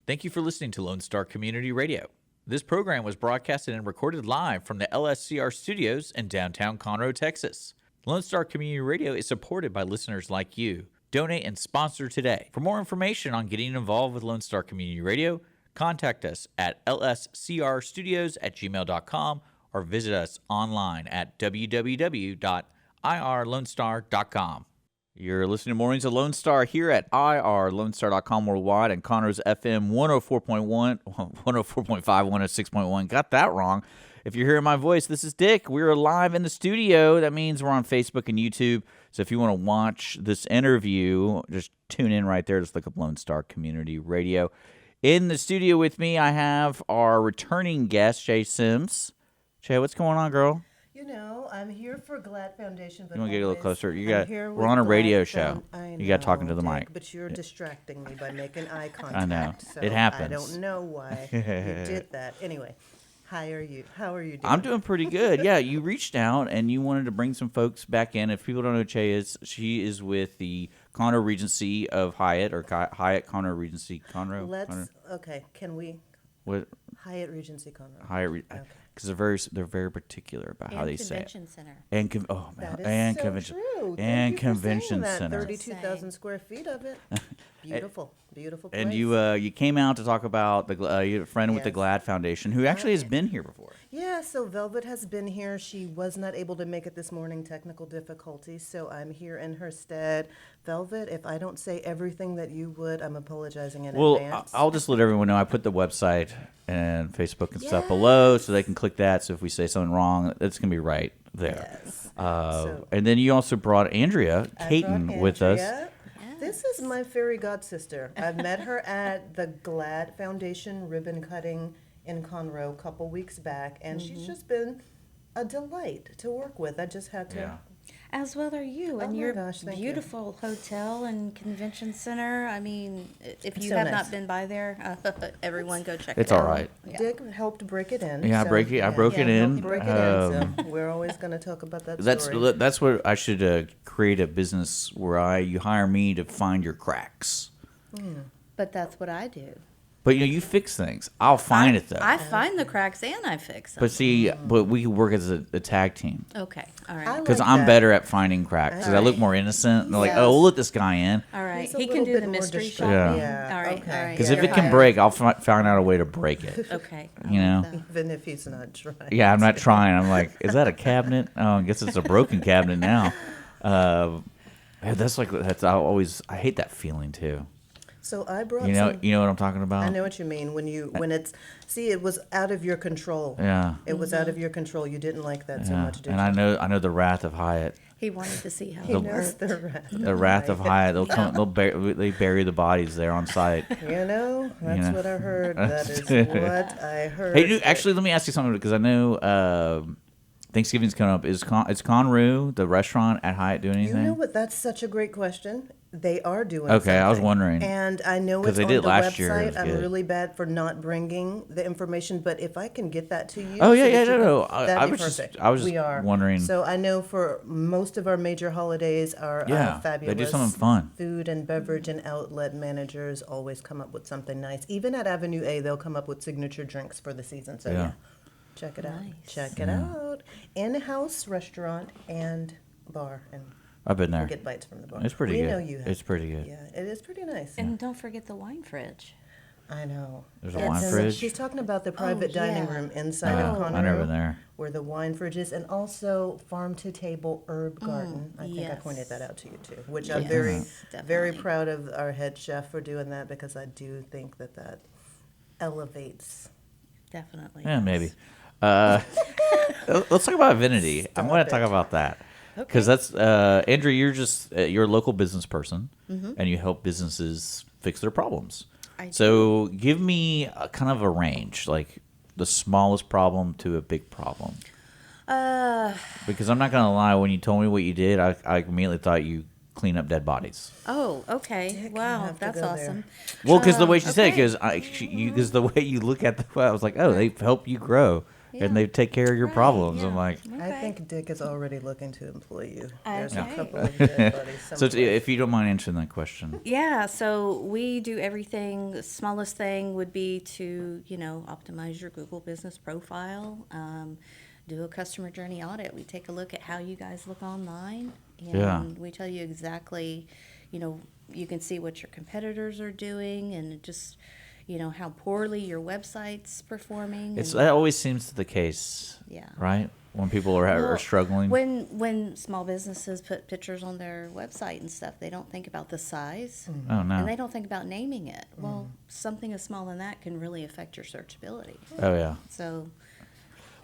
Thank you for listening to Lone Star Community Radio. This program was broadcasted and recorded live from the LSCR studios in downtown Conroe, Texas. Lone Star Community Radio is supported by listeners like you. Donate and sponsor today. For more information on getting involved with Lone Star Community Radio, contact us at lscrstudios@gmail.com or visit us online at www.irlonestar.com. You're listening to Mornings of Lone Star here at irlonestar.com worldwide and Conroe's FM 104.1, 104.5, 106.1. Got that wrong. If you're hearing my voice, this is Dick. We're live in the studio. That means we're on Facebook and YouTube. So if you want to watch this interview, just tune in right there. Just look up Lone Star Community Radio. In the studio with me, I have our returning guest, Shay Sims. Shay, what's going on, girl? You know, I'm here for GLADD Foundation. But you want to get a little closer? We're on a radio show. You got talking to the mic. But you're distracting me by making eye contact. I know. So it happens. I don't know why you did that. Anyway, how are you doing? I'm doing pretty good. Yeah, you reached out and you wanted to bring some folks back in. If people don't know who Shay is, she is with the Conroe Regency of Hyatt, or Hyatt Conroe Regency Conroe. Okay, can we? What? Hyatt Regency Conroe. Hyatt, because they're very particular about how they say it. Convention center. And That is convention true. and Thank you for convention saying that. center. 32,000 square feet of it. Beautiful place. And you came out to talk about you have a friend with the GLADD Foundation who actually has been here before. Yeah, so Velvet has been here. She was not able to make it this morning, technical difficulties, so I'm here in her stead. Velvet, if I don't say everything that you would, I'm apologizing in advance. I'll just let everyone know I put the website and Facebook and stuff below so they can click that. So if we say something wrong, it's going to be right there. Yes. And then you also brought Andrea, Katen, with us. Yes. This is my fairy godsister. I've met her at the GLADD Foundation ribbon cutting in Conroe a couple weeks back, and she's just been a delight to work with. I just had to... Yeah. As well are you, and my your gosh, thank you. beautiful hotel and convention center. I mean, if you so have nice. not been by there, everyone go check It's it out. all right. Yeah. Dick helped break it in. Yeah, I broke it in. Break it in. So we're always going to talk about that story. That's what I should create a business where you hire me to find your cracks. But that's what I do. But you fix things. I'll find it though. I find the cracks and I fix them. But see, we work as a tag team. Okay, all I right. Because like I'm that. better at finding cracks. Because I look more innocent. And they're like, oh, we'll let this guy in. All right. He's a He little can do bit the more mystery distraught. shopping. Yeah. All right, Okay. all right. Because You're if it can hired. break, I'll find out a way to break it. Okay. You know? Even if he's not trying. Yeah, I'm not trying. I'm like, is that a cabinet? Oh, I guess it's a broken cabinet now. I hate that feeling too. So I brought You know what I'm talking about? I know what you mean. It was out of your control. Yeah. It was out of your control. You didn't like that so Yeah. much, did And you? I know the wrath of Hyatt. He wanted to see how He it knows worked. the rest. The wrath of Hyatt. They bury the bodies there on site. You know, that's know. what I heard. That is what I heard. Hey, dude, actually, let me ask you something because I know Thanksgiving's coming up. Is Conroe, the restaurant at Hyatt, doing anything? You know what? That's such a great question. They are doing Okay, I was something. wondering. And I know 'Cause it's they on did the last year. It was website. I'm good. really bad for not bringing the information, but if I can get that to you. Oh, so yeah, that yeah, you can- no. that'd I be was just perfect. we are wondering. So I know for most of our major holidays, our Yeah, fabulous they do something fun. food and beverage and outlet managers always come up with something nice. Even at Avenue A, they'll come up with signature drinks for the season. So yeah, check it out. Nice. Check it out. In-house restaurant and bar, and I've been there. get bites from the bar. It's pretty we good. know you have. It's pretty good. Yeah, it is pretty nice. And don't forget the wine fridge. I know. There's a That's wine in- fridge? She's talking about the private dining yeah. room inside of Conroe. I've never been there. Where the wine fridge is, and also farm-to-table herb garden. I think I yes. pointed that out to you too, which I'm Yes, very definitely. proud of our head chef for doing that, because I do think that elevates. Definitely. Yeah, maybe. Let's talk about Avenity. I'm going to talk about that because that's Andrea. You're a local business person, and you help businesses fix their problems. So give me a kind of a range, like the smallest problem to a big problem. Because I'm not going to lie, when you told me what you did, I immediately thought you clean up dead bodies. Oh, okay. Dick, you Wow, have to that's go awesome. Well, because the way she said, okay. because the way you look at the, I was like, oh, they help you grow. and they take care of your Right, problems. yeah. I'm like, I Okay. think Dick is already looking to employ you. There's a Okay. couple of dead buddies so someplace. if you don't mind answering that question. Yeah, so we do everything. The smallest thing would be to, optimize your Google business profile, do a customer journey audit. We take a look at how you guys look online, and Yeah. we tell you exactly, you can see what your competitors are doing and just, how poorly your website's performing. That always seems the case, Yeah. right? When people are Well, struggling. When small businesses put pictures on their website and stuff, they don't think about the size. Oh, no. And they don't think about naming it. Well, something as small as that can really affect your searchability. Oh, yeah. So,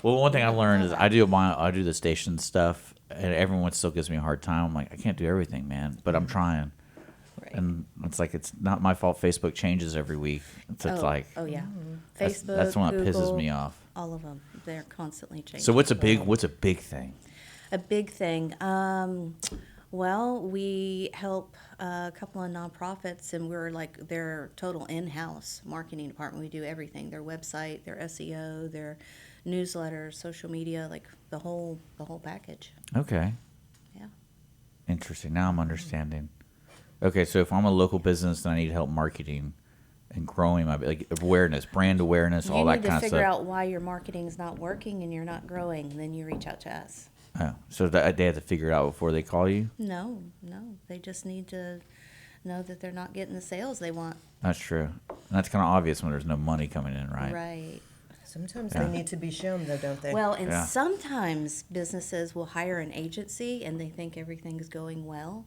Well, one thing I learned is I do the station stuff, and everyone still gives me a hard time. I'm like, I can't do everything, man, but I'm trying. right. And it's like, it's not my fault Facebook changes every week. It's like, oh yeah, that's, Facebook, that's one that Google, pisses me off. all of them, they're constantly changing. So what's a big thing? A big thing. Well, we help a couple of nonprofits, and we're like their total in-house marketing department. We do everything: their website, their SEO, their newsletters, social media, like the whole package. Okay. Yeah. Interesting. Now I'm understanding. Okay, so if I'm a local business and I need help marketing and growing my awareness, brand awareness, all that kind You need of to figure stuff. out why your marketing's not working and you're not growing, and then you reach out to us. Oh, so that they have to figure it out before they call you? No, they just need to know that they're not getting the sales they want. That's true. And that's kind of obvious when there's no money coming in, right? Right. Sometimes Yeah. they need to be shown, though, don't they? Well, and Yeah. sometimes businesses will hire an agency and they think everything's going well,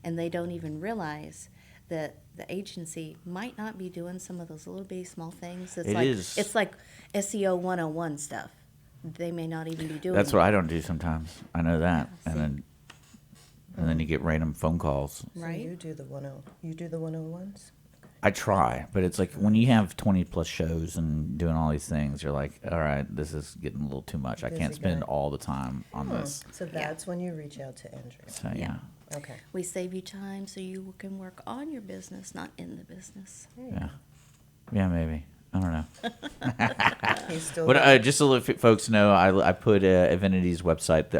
and they don't even realize that the agency might not be doing some of those little bitty small things. It's like SEO 101 stuff. They may not even be doing. That's what I don't do sometimes. I know that. Yeah, And then you get random phone calls. So right? you do the 101s? I try, but it's like when you have 20 plus shows and doing all these things, you're like, all right, this is getting a little too much. I can't Busy spend guy. all the time on this. So that's when you reach out to Andrea. So, yeah. Yeah. Okay. We save you time so you can work on your business, not in the business. Yeah. Yeah, maybe. I don't know. He's still But there. just to let folks know, I put Avenity's website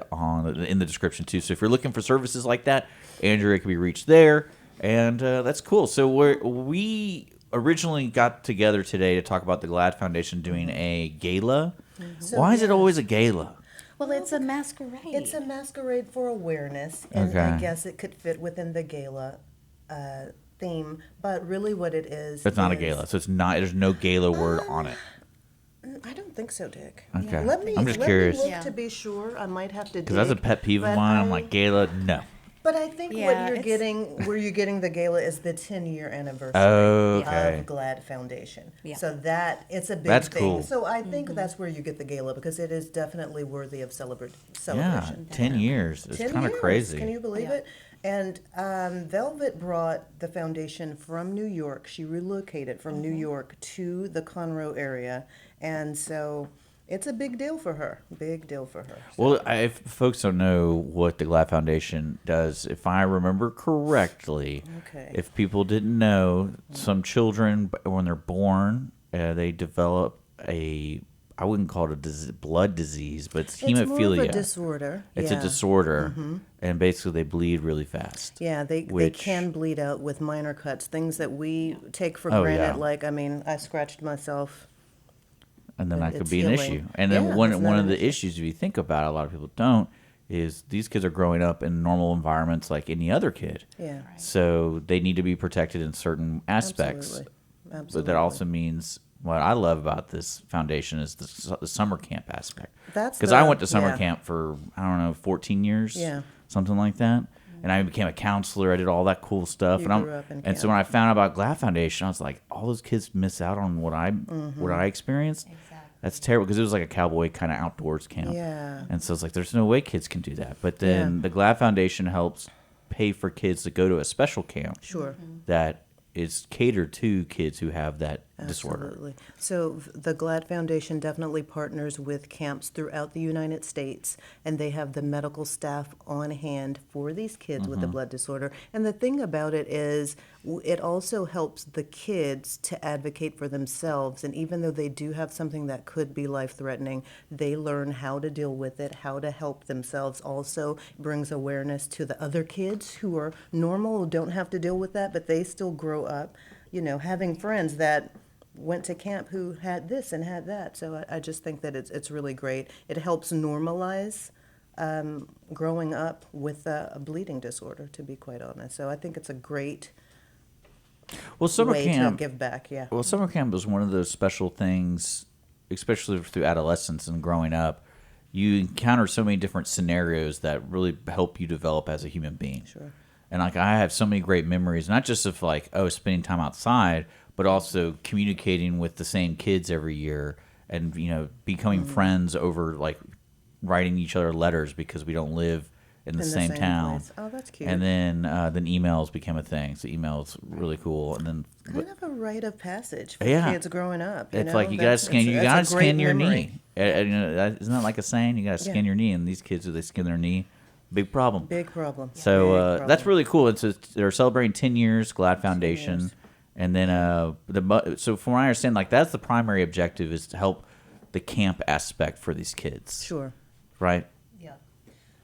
in the description too. So if you're looking for services like that, Andrea can be reached there, and that's cool. So we originally got together today to talk about the GLADD Foundation doing a gala. So, Why is it yeah. always a gala? Well, it's a masquerade. It's a masquerade for awareness, and I Okay. guess it could fit within the gala theme. But really, what it is, It's not a is- gala, so it's not. There's no gala word on it. I don't think so, Dick. Okay. Let me. I'm just let curious. Me look Yeah. to be sure. I might have to. Because that's a dig, pet peeve of but mine. I'm I- like, gala, no. But I think Yeah, what you're it's- getting, where you're getting the gala, is the 10-year anniversary Okay. of GLADD Foundation. Yeah. So that it's a big That's thing. cool. So I think that's where you get the gala, because it is definitely worthy of Yeah, celebration. 10 years. It's 10 kind of years. crazy. Can you believe Yeah. it? And Velvet brought the foundation from New York. She relocated from New York to the Conroe area, and so it's a big deal for her. Big deal for her. Well, if folks don't know what the GLADD Foundation does, if I remember correctly, Okay. if people didn't know, some children, when they're born, they develop I wouldn't call it a blood disease, but it's It's hemophilia. more of a disorder. It's yeah. a disorder, and basically they bleed really fast. Yeah, they which- can bleed out with minor cuts, things that we take for Oh, granted. yeah. Like, I mean, I scratched myself. And then that could It's be an healing. issue. And then Yeah, one it's not of an the issue. issues, if you think about it, a lot of people don't, is these kids are growing up in normal environments like any other kid. Yeah, So they need to be protected in certain aspects. absolutely. But Absolutely. that also means what I love about this foundation is the summer camp aspect. That's Because I the- went to summer yeah. camp for, I don't know, 14 years, Yeah. something like that. And I became a counselor. I did all that cool stuff. You and grew up in and so camp. when I found out about GLADD Foundation, I was like, all those kids miss out on what Mm-hmm. I experienced. Exactly. That's terrible because it was like a cowboy kind of outdoors camp. Yeah. And so it's like, there's no way kids can do that. But then Yeah. the GLADD Foundation helps pay for kids to go to a special camp Sure. that is catered to kids who have that disorder. Absolutely. So the GLADD Foundation definitely partners with camps throughout the United States, and they have the medical staff on hand for these kids with the blood disorder. And the thing about it is, it also helps the kids to advocate for themselves. And even though they do have something that could be life-threatening, they learn how to deal with it, how to help themselves. Also brings awareness to the other kids who are normal, who don't have to deal with that, but they still grow up, having friends that went to camp who had this and had that. So I just think that it's really great. It helps normalize growing up with a bleeding disorder, to be quite honest. So I think it's a great Well, summer way camp. to give back. Yeah. Well, summer camp was one of those special things, especially through adolescence and growing up. You encounter so many different scenarios that really help you develop as a human being. Sure. And like I have so many great memories, not just of like spending time outside, but also communicating with the same kids every year, and becoming friends over like writing each other letters because we don't live in the same town. Place. Oh, that's cute. And then emails became a thing. So emails really cool. And then Kind of a rite of passage for Yeah. kids growing up. it's like you gotta scan that's a great scan your memory. knee. Isn't that like a saying? You gotta scan Yeah. your knee, and these kids, they scan their knee. Big problem. Big problem. So Big that's problem. really cool. They're celebrating 10 years, GLADD Foundation, years. and then so from what I understand, like that's the primary objective, is to help the camp aspect for these kids, Sure. right? Yeah.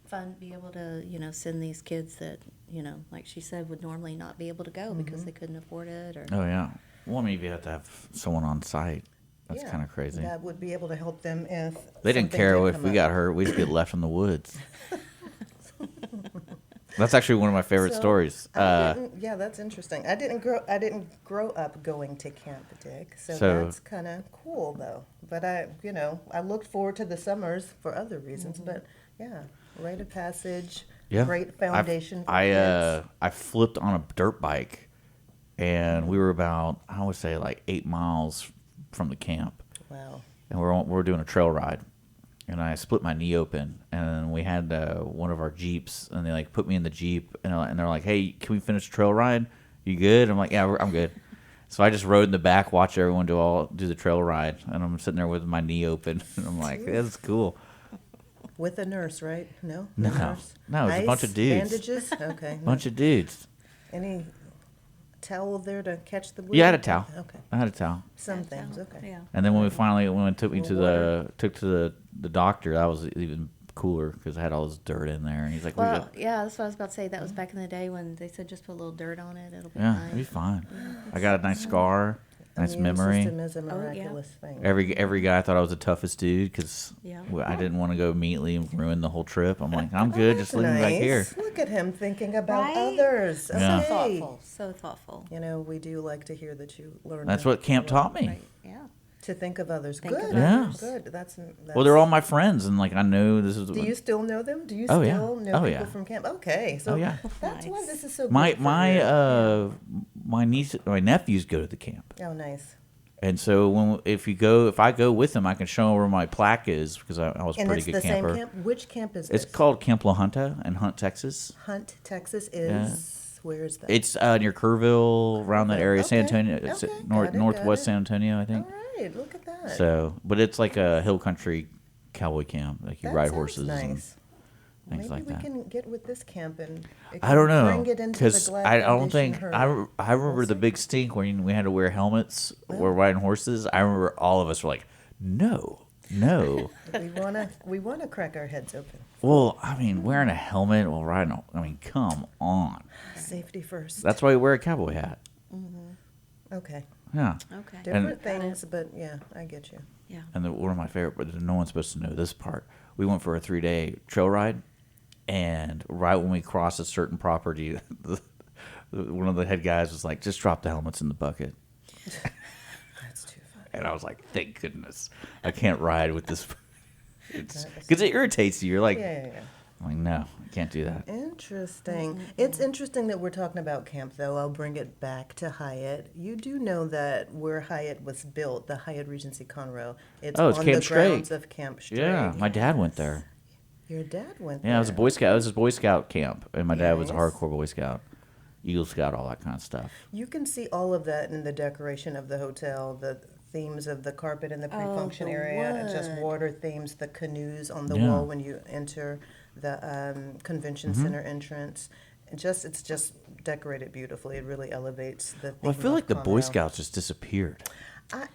Fun, be able to, send these kids that, like she said, would normally not be able to go because they couldn't afford it or. Oh yeah. Well, maybe you have to have someone on site. That's Yeah, kind of crazy. That would be able to help them if They didn't something care did if come we up. got hurt. We just get left in the woods. That's actually one of my favorite So, stories. yeah, that's interesting. I didn't grow up going to Camp Dick, so So- that's kind of cool though. But I looked forward to the summers for other reasons. But yeah, rite of passage, Yeah. great foundation. For kids. I flipped on a dirt bike, and we were about, I would say, like 8 miles from the camp, Wow. and we're doing a trail ride, and I split my knee open, and we had one of our Jeeps, and they like put me in the Jeep, and they're like, "Hey, can we finish the trail ride? You good?" I'm like, "Yeah, I'm good." So I just rode in the back, watch everyone do the trail ride, and I'm sitting there with my knee open, and I'm like, "That's cool." With a nurse, right? No. No. nurse? No, it was a bunch of Ice, dudes. Bandages. Okay. Bunch of dudes. Any towel there to catch the bleeding? Yeah, I had a towel. Okay. I had a towel. Some things. Okay. Yeah. And then when it took me to Water. the doctor, that was even cooler because I had all this dirt in there, and he's like, Well, yeah, that's what I was about to say. That was back in the day when they said just put a little dirt on it. It'll be yeah, fine. it'll be fine. I got a nice scar, nice Immune memory. system is a Oh, yeah. miraculous thing. Every guy thought I was the toughest dude because Yeah. I didn't want to go immediately and ruin the whole trip. I'm like, I'm good, just That's leave me back here. nice. Look at him thinking about Right? others. Yeah. So Okay. thoughtful. So thoughtful. We do like to hear that you learned. That's to- what camp taught me. Right. Yeah. To think of others. Think Good. of others. Good. That's. Well, they're all my friends, and like I know this is Do you still know them? Do you Oh, still yeah. know Oh, people yeah. from camp? Okay, so Oh, yeah. that's why Nice. this is so. my good for you. my nephews go to the camp. Oh, nice. And so if I go with them, I can show them where my plaque is because I was a And pretty it's good the camper. same camp. Which camp is It's this? called Camp La Junta in Hunt, Texas. Hunt, Texas. Is where is that? It's near Kerrville, around that area, San Okay. Antonio. It's Okay. north Got it, northwest got it. San Antonio, I think. All right. Look at that. So, but it's like a hill country cowboy camp. Like you That ride sounds horses and nice. things Maybe like we that. can get with this camp and it I don't can know bring it into the because GLADD I don't Foundation think herd. I remember We'll the see. big stink when we had to wear helmets. We're riding horses. I remember all of us were like, no. We wanna crack our heads open. Well, I mean, wearing a helmet while riding. I mean, come on. Safety first. That's why you wear a cowboy hat. Okay. Yeah. Okay. Different things, but yeah, I get you. Yeah. And one of my favorite, but no one's supposed to know this part. We went for a 3-day trail ride, and right when we crossed a certain property, one of the head guys was like, "Just drop the helmets in the bucket." That's too fun. And I was like, "Thank goodness, I can't ride with this," because it irritates you. You're like, Yeah. I'm like, no, I can't do that. Interesting. It's interesting that we're talking about camp, though. I'll bring it back to Hyatt. You do know that where Hyatt was built, the Hyatt Regency Conroe, it's Oh, it's on Camp the Straight. grounds of Camp Straight. Yeah, my dad went there. Your dad went Yeah, there. it was a Boy Scout. It was a Boy Scout camp, and my dad was a Nice. hardcore Boy Scout. Eagle Scout, all that kind of stuff. You can see all of that in the decoration of the hotel, the themes of the carpet in the pre-function the area, just wood. water themes, the canoes on the Yeah. wall when you enter the convention center entrance. It's just decorated beautifully. It really elevates the theme Well, I feel of like the Boy Conroe. Scouts just disappeared.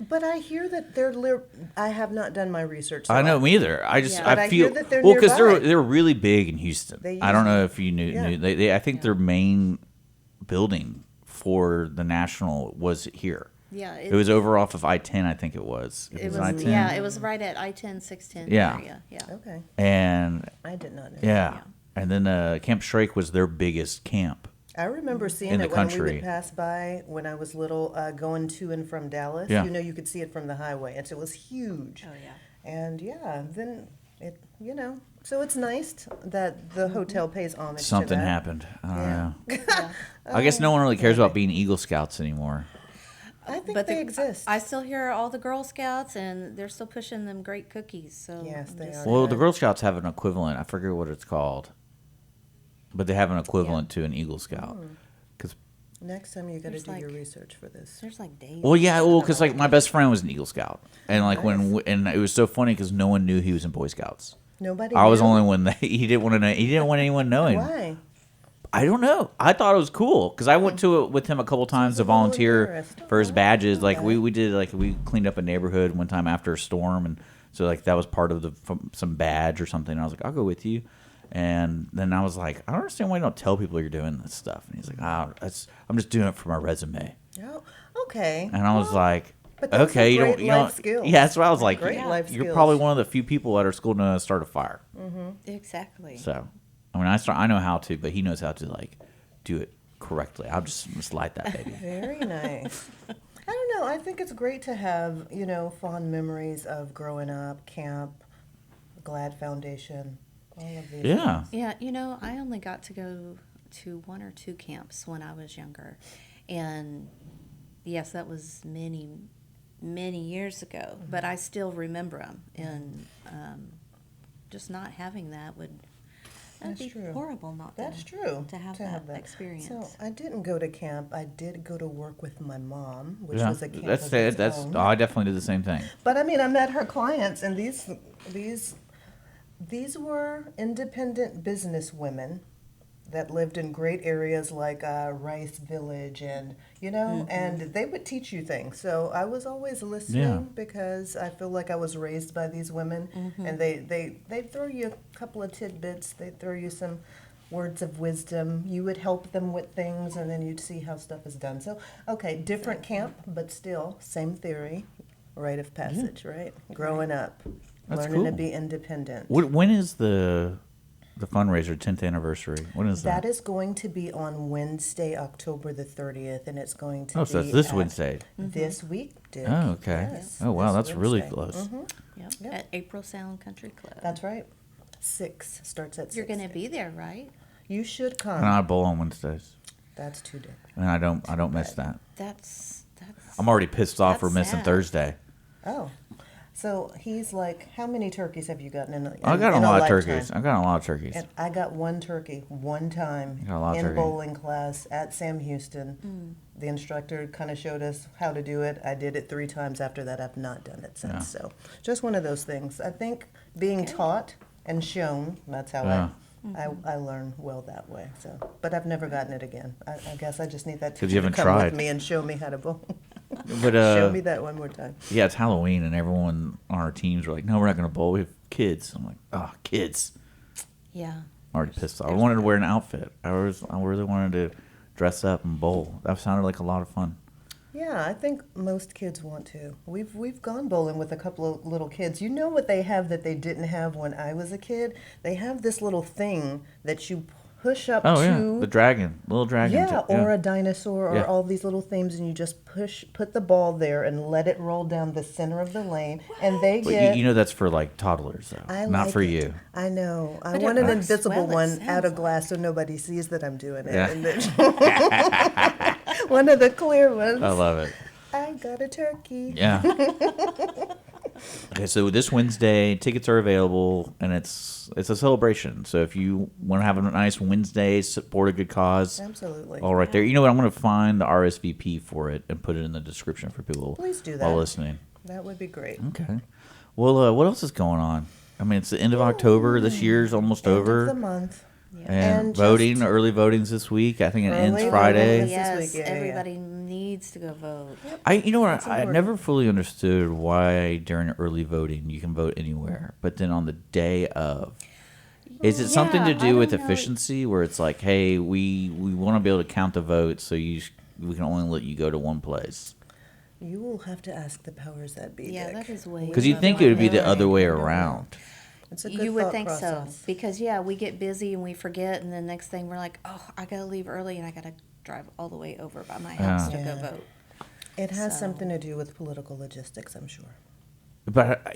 But I hear that I have not done my research. So I know, me either. I just Yeah. But I I feel hear that they're well because nearby. they're really big in Houston. They I don't know usually- if you knew. yeah. They I think their main building for the National was here. Yeah, It was over off of I-10, I think it was. It was I-10. yeah, it was right at I-10, 610 Yeah. area. Yeah. Okay, And I did not know. yeah, Yeah. and then Camp Shrake was their biggest camp. I remember seeing In the it when we country. would pass by when I was little, going to and from Dallas. Yeah. You know, you could see it from the highway, and so it was huge. Oh yeah. And yeah, then it, so it's nice that the hotel pays homage Something to that. happened. I don't know. Yeah. I guess no one really cares about being Eagle Scouts anymore. I think But they exist. I still hear all the Girl Scouts, and they're still pushing them great cookies. So Yes, I'm they just- are. Well, the Girl Scouts have an equivalent. I forget what it's called, but they have an equivalent to an Eagle Scout. Hmm. 'Cause Next time you got to There's do your like- research for this. There's like days. well, yeah, because like my best friend was an Eagle Scout, and like and it was so funny because no one knew he was in Boy Scouts. Nobody. I was knew? only one that he didn't want to know. He didn't want anyone knowing. Why? I don't know. I thought it was cool because I went to it with him a couple times to volunteer volunteerist. for his badges. Like Okay. we did, like we cleaned up a neighborhood one time after a storm, and so like that was part of some badge or something. And I was like, I'll go with you. And then I was like, I don't understand why you don't tell people you're doing this stuff. And he's like, I'm just doing it for my resume. Oh, okay. And I was Well, like, but those okay, are you don't, great you life don't. skills. Yeah, that's what I was like. Great life You're skills. probably one of the few people at our school know how to start a fire. Exactly. So, I mean, I know how to, but he knows how to like do it correctly. I'll just light that baby. Very nice. I don't know. I think it's great to have, fond memories of growing up, camp, GLADD Foundation, all of these. Yeah. Yeah, I only got to go to 1 or 2 camps when I was younger. And yes, that was many, many years ago, but I still remember them. And just not having that'd That's be true. horrible not That's to, true. to have that experience. So I didn't go to camp. I did go to work with my mom, which Yeah. was a camp That's of its that's. own. Oh, I definitely did the same thing. But I mean, I met her clients, and these were independent business women that lived in great areas like Rice Village, and and they would teach you things. So I was always listening Yeah. because I feel like I was raised by these women, and they throw you a couple of tidbits. They throw you some words of wisdom. You would help them with things, and then you'd see how stuff is done. So okay, different camp, but still same theory, rite of passage, right? Growing up, That's learning to cool. be independent. When is the fundraiser 10th anniversary? When is that? That is going to be on Wednesday, October the 30th, and it's going to Oh, be so it's this at Wednesday. This week, Dick. Oh, okay. Yes, Oh, wow, this that's really Wednesday. close. Yep. Yep. At April Sound Country Club. That's right. 6 starts at 6. You're going to be there, right? You should come. And I bowl on Wednesdays, That's too Dick. and I don't miss that. That's I'm already pissed off for That's missing sad. Thursday. Oh. So he's like, how many turkeys have you gotten in I got a in lot of lifetime? turkeys. I got a lot of turkeys. And I got one turkey one time You got a lot of in turkey. bowling class at Sam Houston. The instructor kind of showed us how to do it. I did it 3 times after that. I've not done it since. Yeah. So just one of those things. I think being taught and shown, that's how Yeah. I learn well that way. So, but I've never gotten it again. I guess I just need that 'Cause teacher you to haven't come tried. with me and show me how to bowl. But Show me that one more time. yeah, it's Halloween, and everyone on our teams were like, "No, we're not going to bowl. We have kids." I'm like, "Oh, kids." yeah. I'm already pissed off. I wanted to wear an outfit. I really wanted to dress up and bowl. That sounded like a lot of fun. Yeah, I think most kids want to. We've gone bowling with a couple of little kids. You know what they have that they didn't have when I was a kid? They have this little thing that you push up Oh to. yeah, the dragon, little dragon. Yeah, or a dinosaur, or Yeah. all these little things, and you just put the ball there and let it roll down the center of the lane, and they But get. you know that's for like toddlers though, I not like for it. you. I know. I But it want an works invisible well, it one out sounds of glass so nobody sees that I'm doing it. Yeah. And then one of the clear ones. I love it. I got a turkey. Yeah. Okay, so this Wednesday, tickets are available, and it's a celebration. So if you want to have a nice Wednesday, support a good cause, Absolutely. all right there. You know what? I'm going to find the RSVP for it and put it in the description for people Please do while that. listening. That would be great. Okay. Well, what else is going on? I mean, it's the end of October. This year's almost End over. of the month. And And voting, just- early voting's this week. I think it ends Early Friday. voting is- Yes, this week, yeah. everybody needs to go vote. You know what? That's I important. never fully understood why during early voting you can vote anywhere, but then on the day of, is it something to Yeah, I do with don't know. efficiency, where it's like, hey, we want to be able to count the votes, so we can only let you go to one place? You will have to ask the powers that be. Yeah, Dick. that is way. Because you'd think it would be the other way I know. around. It's a good You would thought think process. so because we get busy and we forget, and then next thing we're like, oh, I gotta leave early and I gotta drive all the way over by my house to go Yeah. vote. It has So- something to do with political logistics, I'm sure. But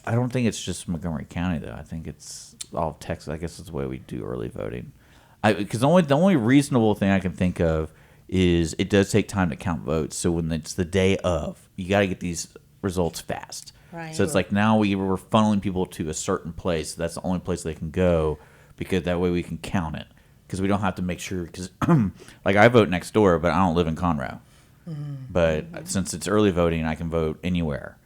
I don't think it's just Montgomery County, though. I think it's all of Texas. I guess it's the way we do early voting. Because the only reasonable thing I can think of is it does take time to count votes. So when it's the day of, you got to get these results fast. Right. So it's like now we're funneling people to a certain place. That's the only place they can go, because that way we can count it. Because we don't have to make sure. Because like I vote next door, but I don't live in Conroe. But since it's early voting, I can vote anywhere,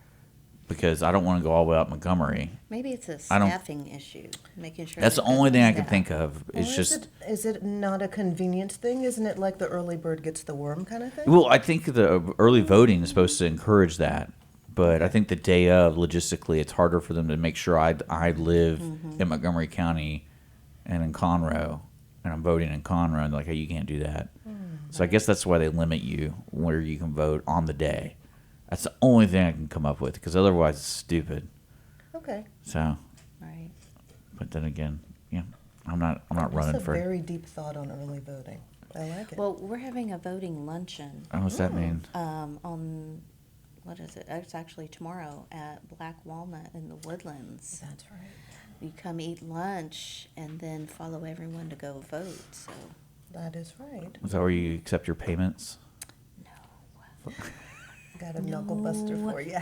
because I don't want to go all the way up Montgomery. Maybe it's a I don't- staffing issue, making sure. That's the they've got only thing I can staff. think of. It's Or just is it not a convenience thing? Isn't it like the early bird gets the worm kind of thing? well, I think the early voting is supposed to encourage that, but I think the day of, logistically, it's harder for them to make sure I live in Montgomery County and in Conroe, and I'm voting in Conroe, and they're like, hey, you can't do that. So I guess that's why they limit you where you can vote on the day. That's the only thing I can come up with, because otherwise it's stupid. Okay. So, Right. but then again, yeah, I'm not running That's a for it. very deep thought on early voting. I like it. Well, we're having a voting luncheon What's that mean? on what is it? It's actually tomorrow at Black Walnut in the Woodlands. That's right. You come eat lunch and then follow everyone to go vote. So That is right. Is that where you accept your payments? Got a knuckle buster for you.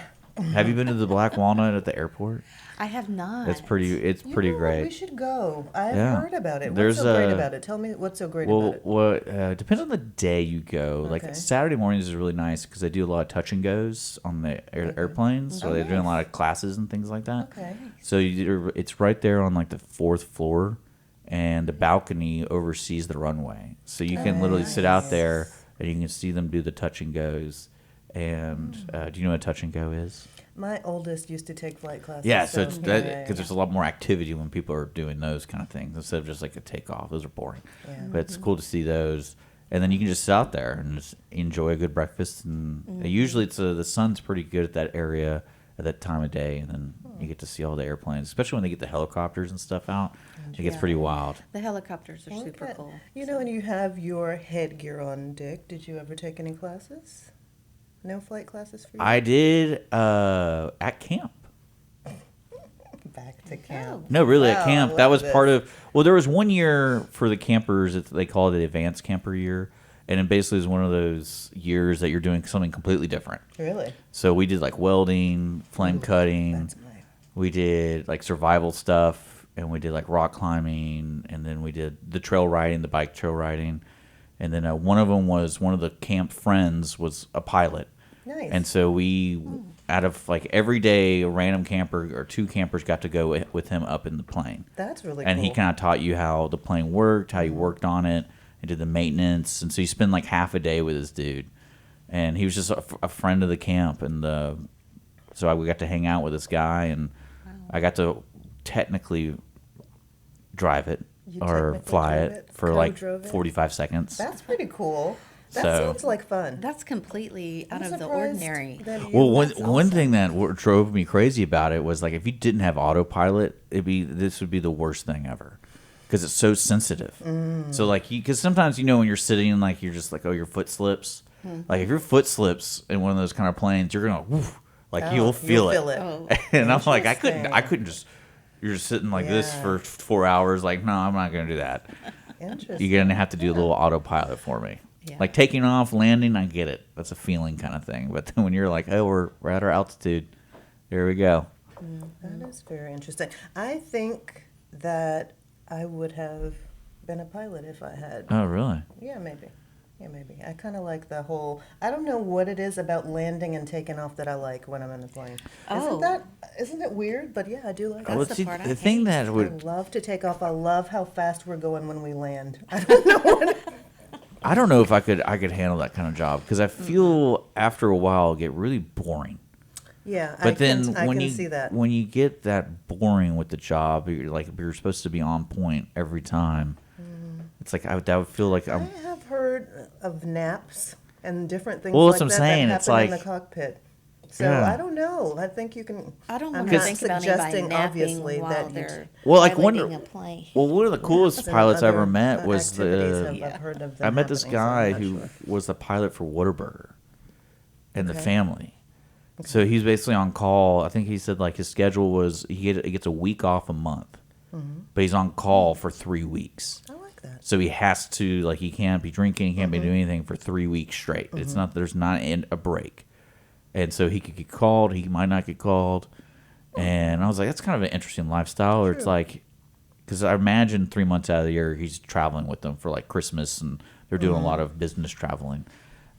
Have you been to the Black Walnut at the airport? I have not. It's pretty We great. should go. I've Yeah. heard about it. There's What's so great a- about it? Tell me what's so great Well, about it. depends on the day you go. Okay. Like Saturday mornings is really nice because they do a lot of touch and goes on the airplanes. So Oh, they're doing a nice. lot of classes and things like that. Okay. So it's right there on like the 4th floor, and the balcony oversees the runway. So you can literally sit out there and you can see them do the touch and goes. And do you know what a touch and go is? My oldest used to take flight classes. Yeah, so it's that yeah, because there's a lot more activity when people are doing those kind of things instead of just like a takeoff. Those are boring, Yeah. but it's cool to see those. And then you can just sit out there and just enjoy a good breakfast. And usually the sun's pretty good at that area at that time of day, and then you get to see all the airplanes, especially when they get the helicopters and stuff out. It gets Yeah. pretty wild. The helicopters are super Okay. cool. You know, and you have your headgear on, Dick. Did you ever take any classes? No flight classes for you? I did at camp. Back to camp. No, really, at Wow, camp. I That love was this. part of. Well, there was one year for the campers. They call it the advanced camper year, and it basically is one of those years that you're doing something completely different. Really? So we did like welding, flame cutting. That's my. We did like survival stuff, and we did like rock climbing, and then we did the trail riding, the bike trail riding, and then one of them was one of the camp friends was a pilot. Nice. And so we, out of like every day, a random camper or two campers got to go with him up in the plane. That's really And cool. he kind of taught you how the plane worked, how you worked on it, and did the maintenance. And so you spend like half a day with this dude. And he was just a friend of the camp. And so we got to hang out with this guy, and I got to technically drive it You or technically fly drove it it, for like co-drove it? 45 seconds. That's pretty cool. That So- seems like fun. That's completely out I'm of the surprised ordinary. that you- Well, that's one awesome. thing that drove me crazy about it was like if you didn't have autopilot, this would be the worst thing ever because it's so sensitive. So like because sometimes when you're sitting and like you're just like your foot slips. Like if your foot slips in one of those kind of planes, you're gonna woof, like Oh, you'll feel it. Oh. And I'm like I Interesting. couldn't just. You're just sitting like this Yeah. for 4 hours. Like no, I'm not gonna do that. Interesting. You're gonna have to do a little autopilot for me. Yeah. Like taking off, landing, I get it. That's a feeling kind of thing. But then when you're like, oh, we're at our altitude, There we go. That is very interesting. I think that I would have been a pilot if I had. Oh, really? Yeah, maybe. Yeah, maybe. I kind of like the whole. I don't know what it is about landing and taking off that I like when I'm in a plane. Oh. Isn't it weird? But yeah, I do like That's it. the see, part I the thing hate. that I would love to take off. I love how fast we're going when we land. I don't know what. I don't know if I could handle that kind of job because I feel after a while it get really boring. Yeah, But then I when can you see that. when you get that boring with the job, you're supposed to be on point every time. It's like that would feel like I I'm. have heard of naps and different things Well, like that's what I'm that saying. that It's happen in like- the cockpit. So Yeah. I don't know. I think you can. I don't I'm want to not think about anybody suggesting, napping obviously, while that you. they're Well, like piloting one- a plane. Well, one of the coolest Some pilots I other, ever met was activities the. I've heard of I them met this happening, so I'm guy not who sure. was the pilot for Whataburger, and the Okay. family. So he's basically on call. I think he said like his schedule was he gets a week off a month, but he's on call for 3 weeks. I like that. So he has to like he can't be drinking, he can't be doing anything for 3 weeks straight. It's not there's not a break, and so he could get called, he might not get called, and I was like that's kind of an interesting lifestyle. Or it's True. like because I imagine 3 months out of the year he's traveling with them for like Christmas and they're doing a lot of business traveling,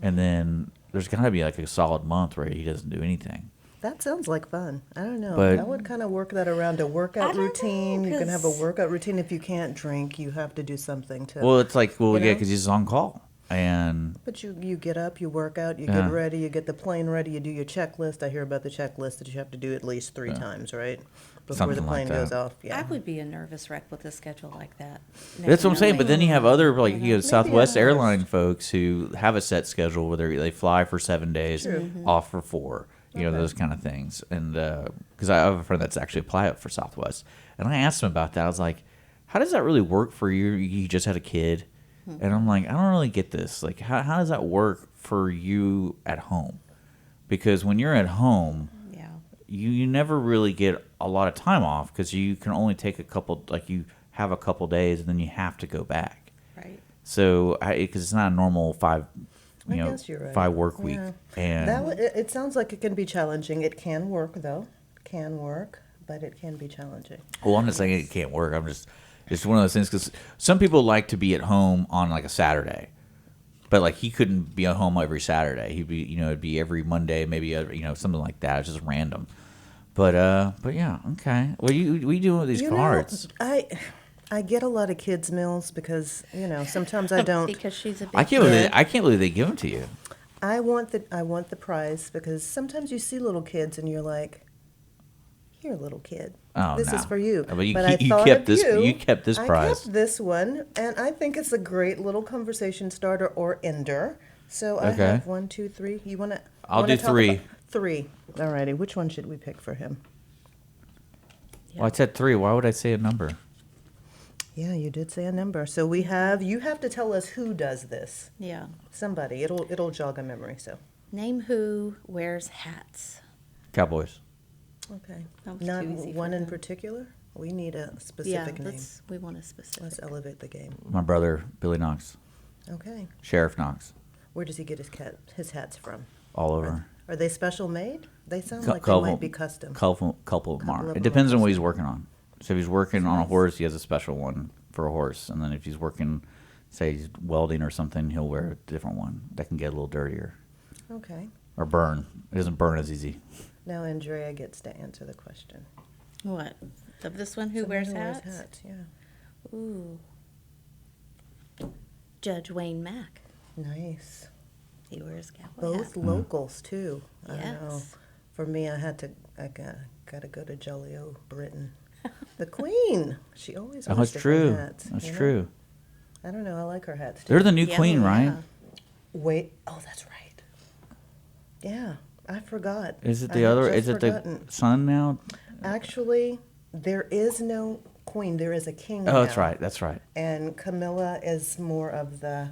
and then there's got to be like a solid month where he doesn't do anything. That sounds like fun. I don't know. But- I would kind of work that around a workout I don't routine. know, You can have a 'cause- workout routine. If you can't drink, you have to do something to. Well, it's like You yeah, know? because he's on call, and But you get up, you work out, you Yeah. get ready, you get the plane ready, you do your checklist. I hear about the checklist that you have to do at least 3 times, right? Before Something the like plane goes that. off. Yeah. I would be a nervous wreck with a schedule like that. that's what I'm saying. But then you have other like You you know, have Southwest maybe airline folks who have a set schedule where they fly for 7 days, off for 4, you know, those kind of things. And because I have a friend that's actually a pilot for Southwest, and I asked him about that. I was like, "How does that really work for you? You just had a kid," and I'm like, "I don't really get this. Like, how does that work for you at home? Because when you're at home." Yeah. You never really get a lot of time off because you can only take a couple, like you have a couple days and then you have to go back. Right. So, because it's not a normal 5, I guess you're right. 5 work week. Yeah. And It sounds like it can be challenging. It can work, though. Can work, but it can be challenging. well, I'm not saying it can't work. It's one of those things because some people like to be at home on like a Saturday. But like he couldn't be at home every Saturday. He'd be, it'd be every Monday, maybe, something like that. It's just random. But yeah, okay. What are you doing with these You know, cards? I get a lot of kids' meals because, sometimes I don't. Because she's a big I can't believe they give them to you. I want the prize because sometimes you see little kids and you're like, "Here, little kid, Oh, this no. is for you." But you I keep- thought kept of this- you. you kept this prize. I kept this one, and I think it's a great little conversation starter or ender. So I Okay. have 1, 2, 3. You want to? I'll do 3. 3. Alrighty. Which one should we pick for him? Well, I said 3. Why would I say a number? Yeah, you did say a number. So you have to tell us who does this. Yeah. Somebody. It'll jog a memory. So Name who wears hats. Cowboys. okay. That was Not too easy for one in them. particular. We need a Yeah, specific name. we want a specific. Let's elevate the game. My brother, Billy Knox. Okay. Sheriff Knox. Where does he get his hats from? All over. Are they special made? They sound Cou- like they couple- might be custom. Couple of them Couple are. of It them depends are on what he's custom. working on. So if he's working on a horse, he has a special one for a horse. And then if he's working, say he's welding or something, he'll wear a different one that can get a little dirtier. Okay. Or burn. It doesn't burn as easy. Now Andrea gets to answer the question. What? Of this one, who Someone wears hats? Yeah. Ooh. Judge Wayne Mack. Nice. He wears cowboy Both hat. locals too. I know. Yes. For me, I got to go to Jolly O, Britain. The Queen. She always Oh, wears that's different true. hats. That's you know? true. I don't know. I like her hats too. They're the new Yeah, queen, yeah. right? Wait. Oh, that's right. Yeah, I forgot. Is it I the had other? just Is it forgotten. the son now? Actually, there is no queen. There is a king. Oh, that's now. right. That's right. And Camilla is more of the.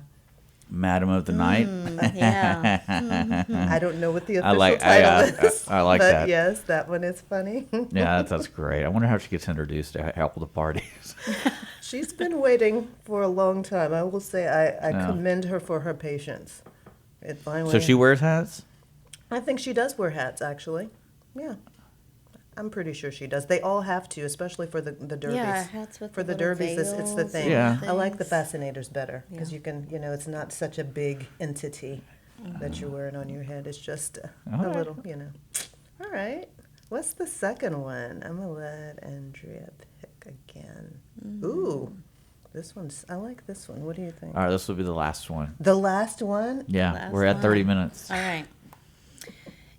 Madam of the Night. Yeah. I don't know what the I official like- title is. I like but that. Yes, that one is funny. Yeah, that's great. I wonder how she gets introduced to help with the parties. She's been waiting for a long time. I will say I Yeah. commend her for her patience. It finally. So she wears hats? I think she does wear hats, actually. Yeah. I'm pretty sure she does. They all have to, especially for the derbies. Yeah, hats with for the the little derbies, it's the veils thing. Yeah. and I like the things. fascinators better because Yeah. you can, it's not such a big entity that you're wearing on your head. It's just a All right. little, All right. What's the second one? I'm gonna let Andrea pick again. Ooh, I like this one. What do you think? All right, this will be the last one. The last one? Yeah, Last we're at 30 one. minutes. All right.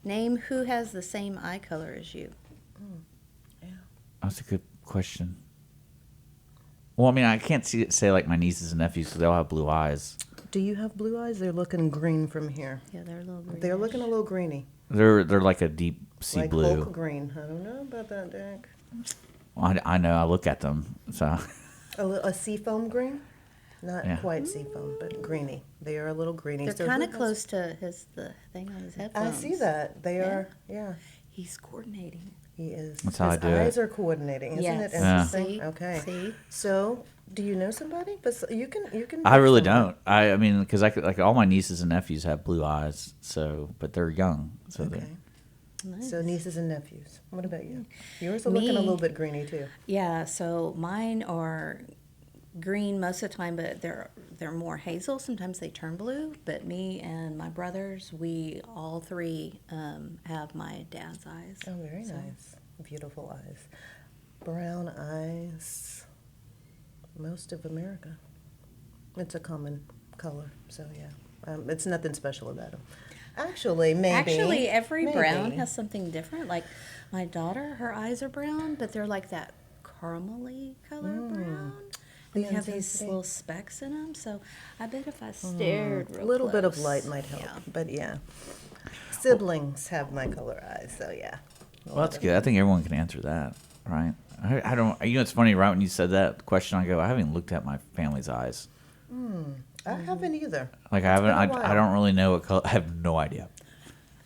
Name who has the same eye color as you. That's a good question. Well, I mean, I can't say like my nieces and nephews because they all have blue eyes. Do you have blue eyes? They're looking green from here. Yeah, they're a little green. They're looking a little greeny. They're like a deep sea Like blue. Hulk green. I don't know about that, Dick. Well, I know. I look at them. So A seafoam green? Not Yeah. quite seafoam, but greeny. They are a little greeny. They're So kind who of has- close to the thing on his I headphones. see that. They are, yeah. He's coordinating. He is. That's how I His do it. eyes are coordinating, isn't Yes. it Yeah. interesting? See? Okay. See? So, do you know somebody? But you can. I pick really someone. don't. I mean, because like all my nieces and nephews have blue eyes. So, but they're young. So Okay. Nice. So nieces and nephews. What about you? Yours are looking a Me? little bit greeny too. Yeah, so mine are green most of the time, but they're more hazel. Sometimes they turn blue. But me and my brothers, we all three have my dad's eyes. Oh, very So- nice. Beautiful eyes. Brown eyes. Most of America. It's a common color. So yeah, it's nothing special about them. Actually, maybe. Actually, every brown maybe. has something different. Like my daughter, her eyes are brown, but they're like that caramely color brown. And The they have these intensity. little specks in them. So I bet if I stared A real little bit of close- light might help, Yeah. but yeah. Siblings have my color eyes, so yeah. well, that's good. I think everyone can answer that, right? I don't. You know, it's funny. Right when you said that question, I go, I haven't even looked at my family's eyes. I haven't either. Like I haven't. been a I while. don't really know what color. I have no idea.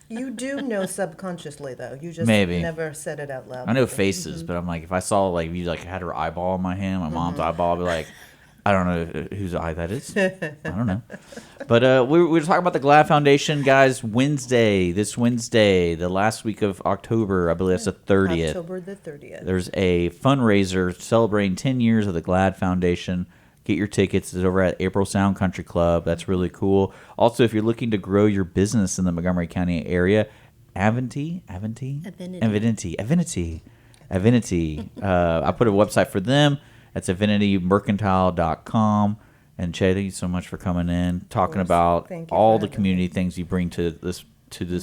You do know subconsciously, though. You just Maybe. never said it out loud. I know maybe. faces, but I'm like, if I saw like if you like had her eyeball in my hand, my mom's eyeball, I'd be like, I don't know whose eye that is. I don't know. But we're talking about the GLADD Foundation, guys. This Wednesday, the last week of October, I believe that's the 30th. October the 30th. There's a fundraiser celebrating 10 years of the GLADD Foundation. Get your tickets. It's over at April Sound Country Club. That's really cool. Also, if you're looking to grow your business in the Montgomery County area, Avenity. I put a website for them. That's avenitymercantile.com. And Che, thank you so much for coming in, talking course. about Thank you all for the having community things you bring to this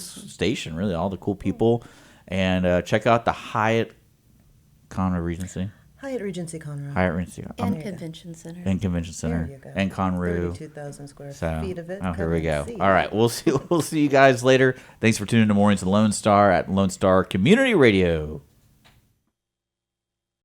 station. Really, all the cool people. And check out the Hyatt Conroe Regency. Hyatt Regency Conroe. Hyatt Regency. And Convention Center. And Convention Center. There you go. And Conroe. 32,000 square So, feet of it. oh, here Come we and go. see. All right, we'll see you guys later. Thanks for tuning in to Mornings of Lone Star at Lone Star Community Radio.